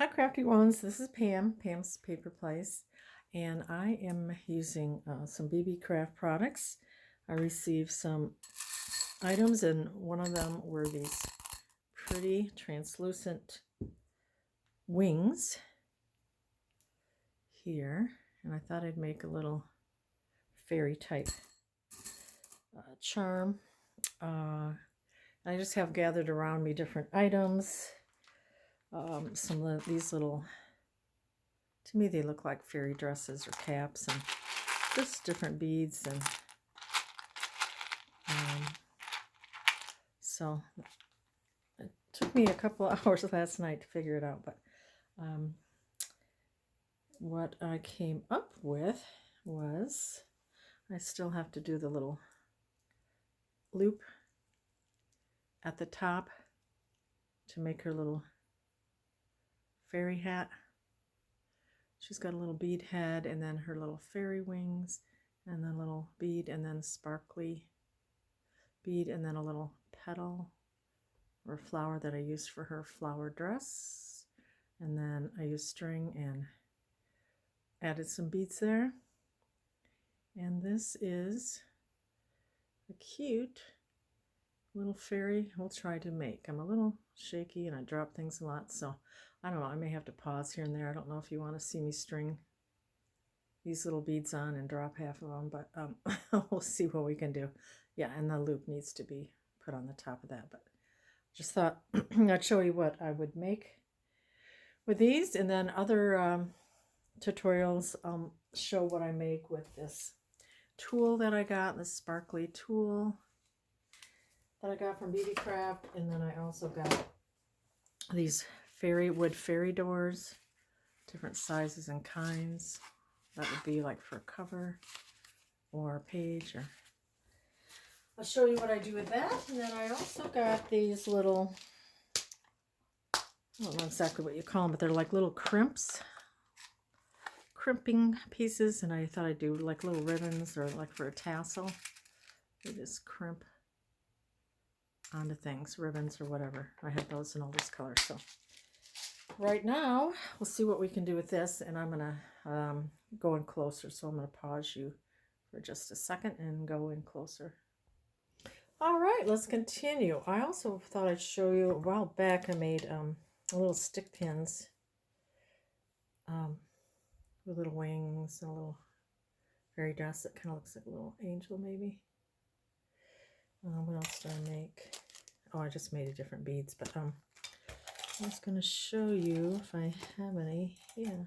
Hi Crafty Ones, this is Pam's Paper Place, and I am using some BeeBeecraft products. I received some items, and one of them were these pretty translucent wings here, and I thought I'd make a little fairy type charm. I just have gathered around me different items. Some of these little, to me they look like fairy dresses or caps, and just different beads, and so it took me a couple of hours last night to figure it out, but what I came up with was, I still have to do the little loop at the top to make her little fairy hat. She's got a little bead head, and then her little fairy wings, and then a little bead, and then sparkly bead, and then a little petal or flower that I used for her flower dress. And then I used string and added some beads there. And this is a cute little fairy we'll try to make. I'm a little shaky and I drop things a lot, so I don't know, I may have to pause here and there. I don't know if you want to see me string these little beads on and drop half of them, but we'll see what we can do. Yeah, and the loop needs to be put on the top of that, but just thought I'd show you what I would make with these, and then other tutorials show what I make with this tool that I got, this sparkly tool that I got from BeeBeecraft. And then I also got these wood fairy doors, different sizes and kinds. That would be like for a cover or a page, or I'll show you what I do with that. And then I also got these little, I don't know exactly what you call them, but they're like little crimping pieces, and I thought I'd do like little ribbons, or like for a tassel. You just crimp onto things, ribbons or whatever. I have those in all these colors. So right now we'll see what we can do with this, and I'm gonna go in closer, so I'm gonna pause you for just a second and go in closer. All right, let's continue. I also thought I'd show you, a while back I made little stick pins with little wings and a little fairy dress that kind of looks like a little angel maybe. What else did I make? Oh, I just made a different beads, but I'm just going to show you if I have any. Yeah,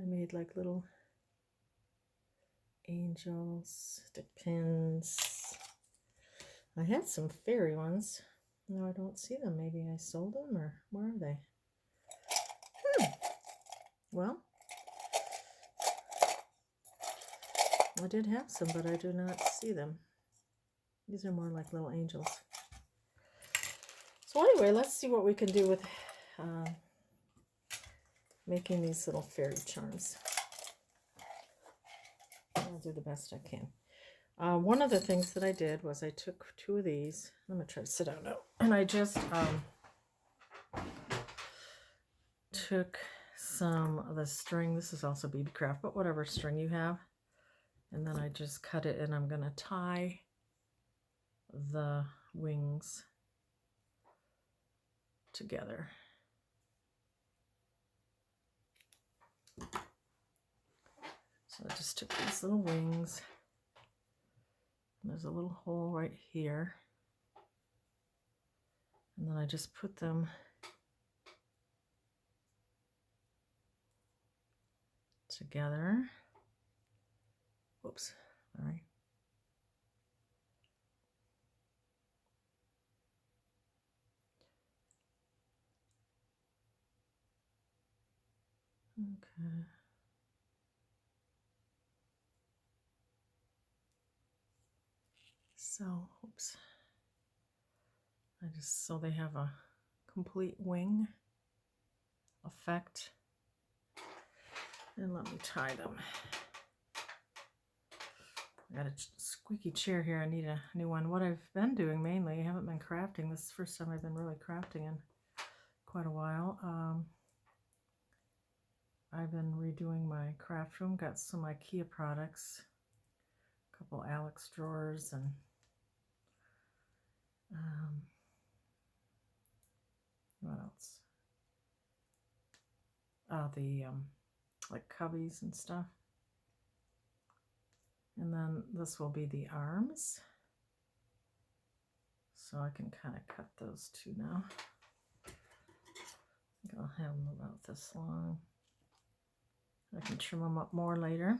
I made like little angels, stick pins. I had some fairy ones. No, I don't see them. Maybe I sold them, or where are they? Well, I did have some, but I do not see them. These are more like little angels. So anyway, let's see what we can do with making these little fairy charms. I'll do the best I can. One of the things that I did was I took two of these. I'm going to try to sit down now. And I just took some of the string. This is also BeeBeecraft, but whatever string you have. And then I just cut it, and I'm going to tie the wings together. So I just took these little wings. There's a little hole right here. And then I just put them together. Whoops, sorry. Okay. So, oops. So they have a complete wing effect. And let me tie them. I got a squeaky chair here. I need a new one. What I've been doing mainly, I haven't been crafting. This is the first time I've been really crafting in quite a while. I've been redoing my craft room, got some IKEA products, a couple Alex drawers, and what else? The like cubbies and stuff. And then this will be the arms. So I can kind of cut those two now. I think I'll have them about this long. I can trim them up more later.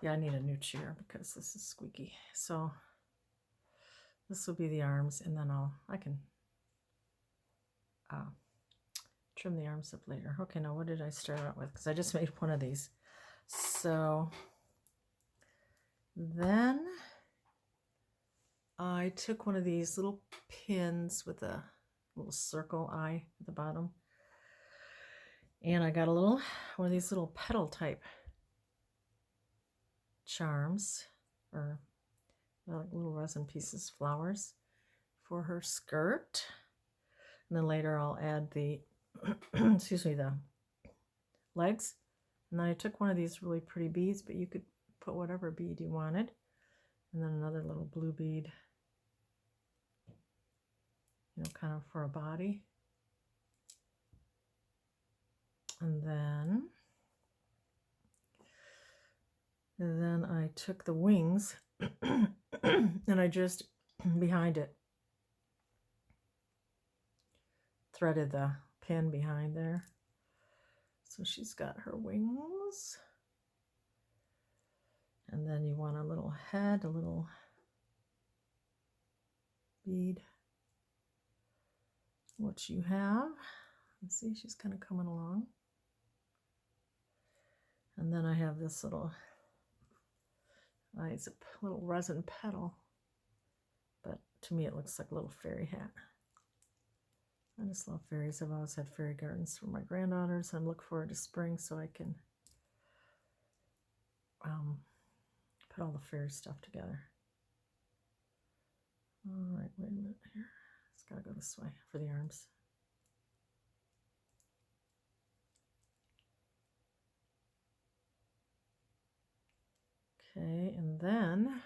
Yeah, I need a new chair because this is squeaky. So this will be the arms, and then I can trim the arms up later. Okay, now what did I start out with? Because I just made one of these. So then I took one of these little pins with a little circle eye at the bottom, and I got one of these little petal type charms, or like little resin pieces, flowers for her skirt. And then later I'll add the excuse me, the legs. And then I took one of these really pretty beads, but you could put whatever bead you wanted. And then another little blue bead, you know, kind of for a body. And then I took the wings and I just behind it threaded the pin behind there. So she's got her wings. And then you want a little head, a little bead. What you have. Let's see, she's kind of coming along. And then I have this little, it's a little resin petal, but to me it looks like a little fairy hat. I just love fairies. I've always had fairy gardens for my granddaughters, and look forward to spring so I can put all the fairy stuff together. All right, wait a minute here. It's got to go this way for the arms. Okay, and then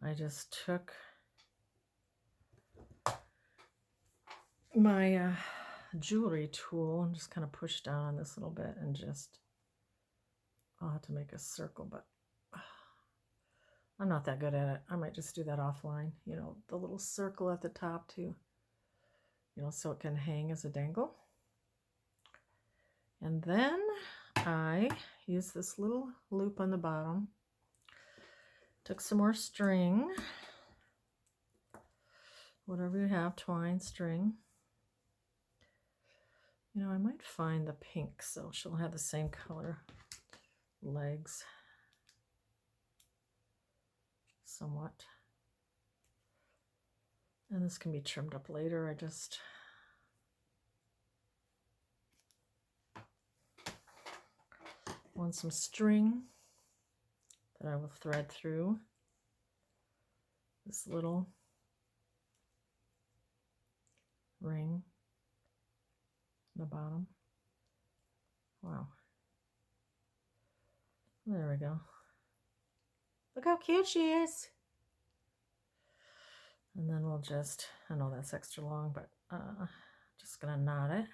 I just took my jewelry tool and just kind of pushed down on this little bit, and just, I'll have to make a circle, but I'm not that good at it. I might just do that offline, you know, the little circle at the top too, you know, so it can hang as a dangle. And then I used this little loop on the bottom, took some more string, whatever you have, twine, string. You know, I might find the pink so she'll have the same color legs somewhat. And this can be trimmed up later. I just want some string that I will thread through this little ring on the bottom. Wow. There we go. Look how cute she is. And then we'll just, I know that's extra long, but just gonna knot it.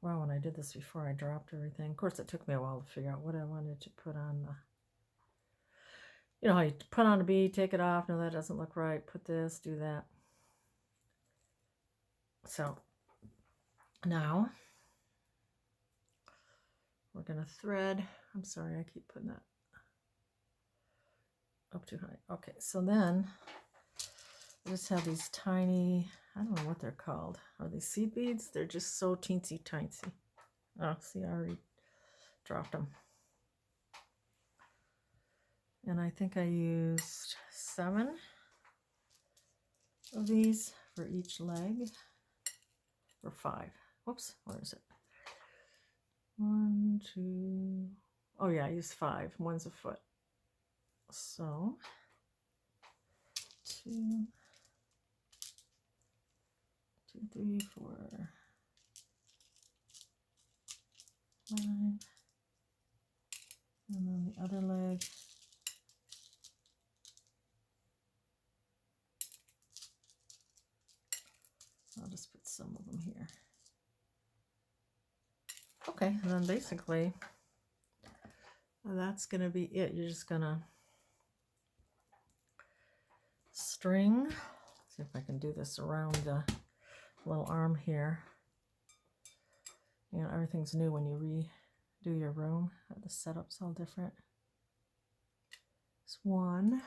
Wow, when I did this before, I dropped everything. Of course, it took me a while to figure out what I wanted to put on the, you know how you put on a bead, take it off, no, that doesn't look right, put this, do that. So now we're gonna thread. I'm sorry, I keep putting that up too high. Okay, so then I just have these tiny, I don't know what they're called. Are they seed beads? They're just so teensy tiny. Oh, see, I already dropped them. And I think I used 7 of these for each leg, or 5. Whoops, where is it? 1, 2, oh yeah, I used 5. One's a foot. So 2, 2, 3, 4, 5, and then the other leg. I'll just put some of them here. Okay, and then basically that's going to be it. You're just going to string. See if I can do this around the little arm here. You know, everything's new when you redo your room. The setup's all different. It's 1.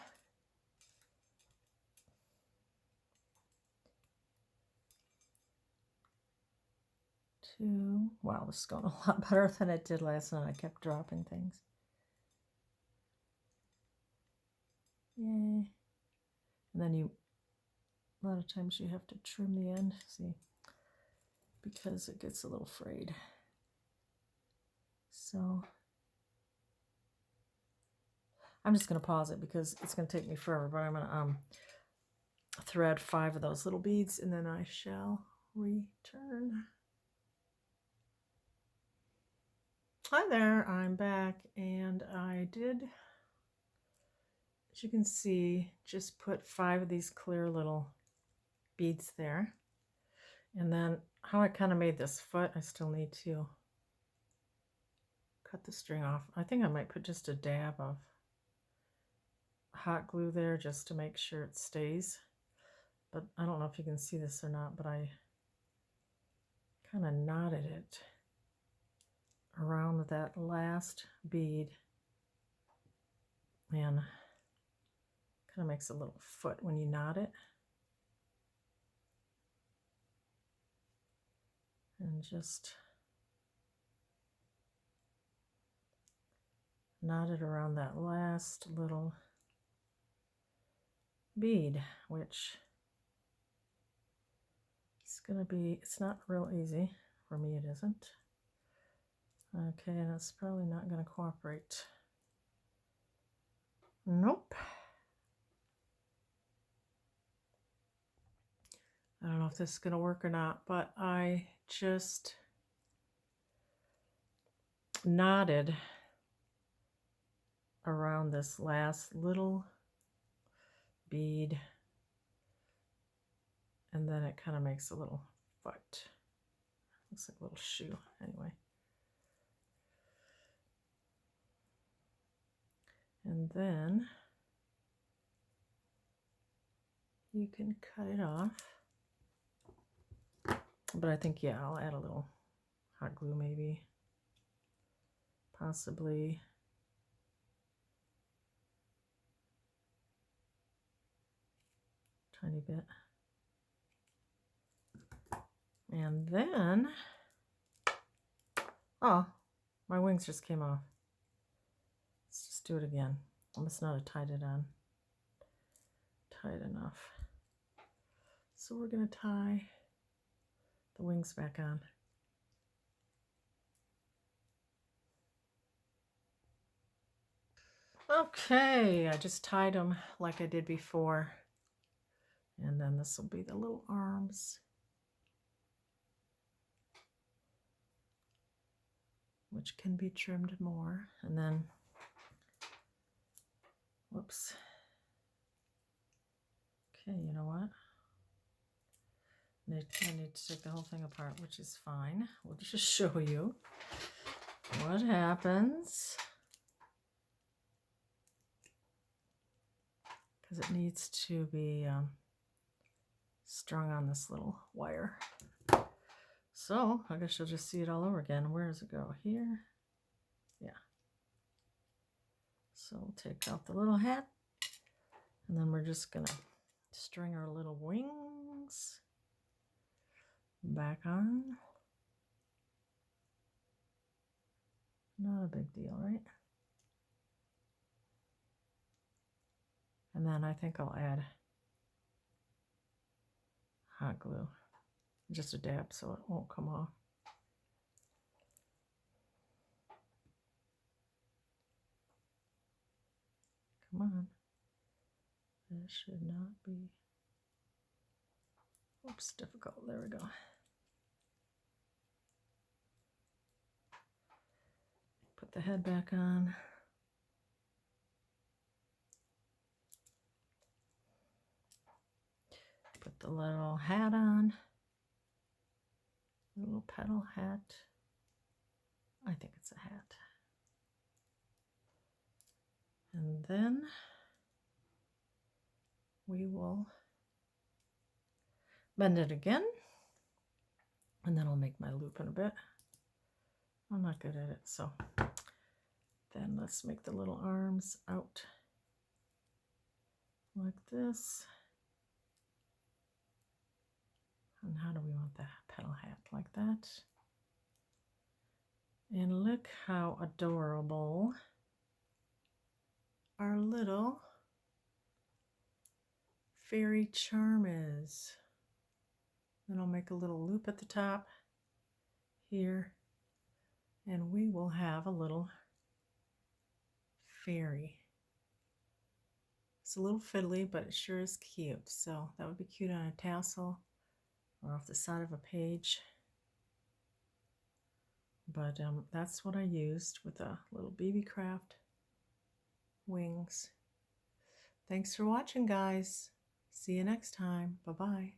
2. Wow, this is going a lot better than it did last night. I kept dropping things. Yay. And then a lot of times you have to trim the end, see, because it gets a little frayed. So I'm just going to pause it because it's going to take me forever, but I'm going to thread 5 of those little beads and then I shall return. Hi there, I'm back, and I did, as you can see, just put 5 of these clear little beads there. And then how I kind of made this foot, I still need to cut the string off. I think I might put just a dab of hot glue there just to make sure it stays. But I don't know if you can see this or not, but I kind of knotted it around that last bead and kind of makes a little foot when you knot it. And just knot it around that last little bead, which is going to be, it's not real easy. For me it isn't. Okay, and it's probably not going to cooperate. Nope. I don't know if this is going to work or not, but I just knotted around this last little bead, and then it kind of makes a little foot. Looks like a little shoe anyway. And then you can cut it off. But I think, yeah, I'll add a little hot glue maybe. Possibly. Tiny bit. And then, oh, my wings just came off. Let's just do it again. I must not have tied it on tight enough. So we're going to tie the wings back on. Okay, I just tied them like I did before. And then this will be the little arms, which can be trimmed more. And then, whoops. Okay, you know what? I need to take the whole thing apart, which is fine. We'll just show you what happens. Because it needs to be strung on this little wire. So I guess you'll just see it all over again. Where does it go? Here? Yeah. So we'll take out the little hat, and then we're just gonna string our little wings back on. Not a big deal, right? And then I think I'll add hot glue, just a dab so it won't come off. Come on. This should not be. Oops. Oops, difficult. There we go. Put the head back on. Put the little hat on. Little petal hat. I think it's a hat. And then we will bend it again. And then I'll make my loop in a bit. I'm not good at it, so then let's make the little arms out like this. And how do we want the petal hat? Like that. And look how adorable our little fairy charm is. Then I'll make a little loop at the top here, and we will have a little fairy. It's a little fiddly, but it sure is cute. So that would be cute on a tassel or off the side of a page. But that's what I used with a little BeeBeecraft wings. Thanks for watching, guys. See you next time. Bye-bye.